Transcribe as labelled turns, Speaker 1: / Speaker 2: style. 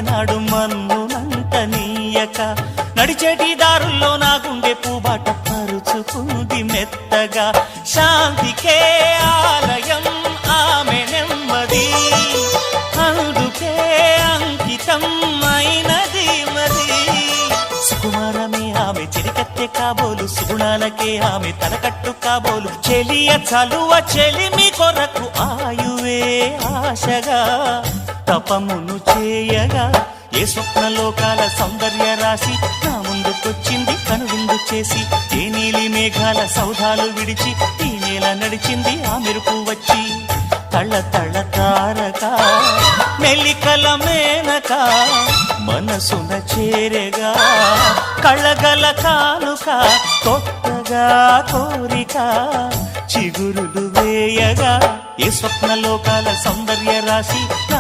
Speaker 1: నాడు మన్నునంత నీయక నడిచేటి దారుల్లో నా గుండె పూబాట పరుచుకుంది మెత్తగా శాంతికే ఆలయం ఆమె నెమ్మది అందుకే అంకితం అయినది మరి సుకుమారమే ఆమె చిరికత్తె కాబోలు సుగుణాలకే ఆమె తలకట్టు కాబోలు చెలియ చలువ చెలిమి కొరకు ఆయువే ఆశగా తపమును చేయగా ఏ స్వప్నలోకాల సౌందర్య రాశి నా ముందుకొచ్చింది కనువిందు చేసి ఏ నీలి మేఘాల సౌధాలు విడిచి ఈ నేల నడిచింది ఆ మెరుపు వచ్చి తళ్ళ తళ్ళ తారక మెల్లికల మేనక మనసున చేరగా కళ్ళగల కానుక కొత్తగా కోరిక చిగురులు వేయగా ఏ స్వప్నలోకాల సౌందర్య రాశి నా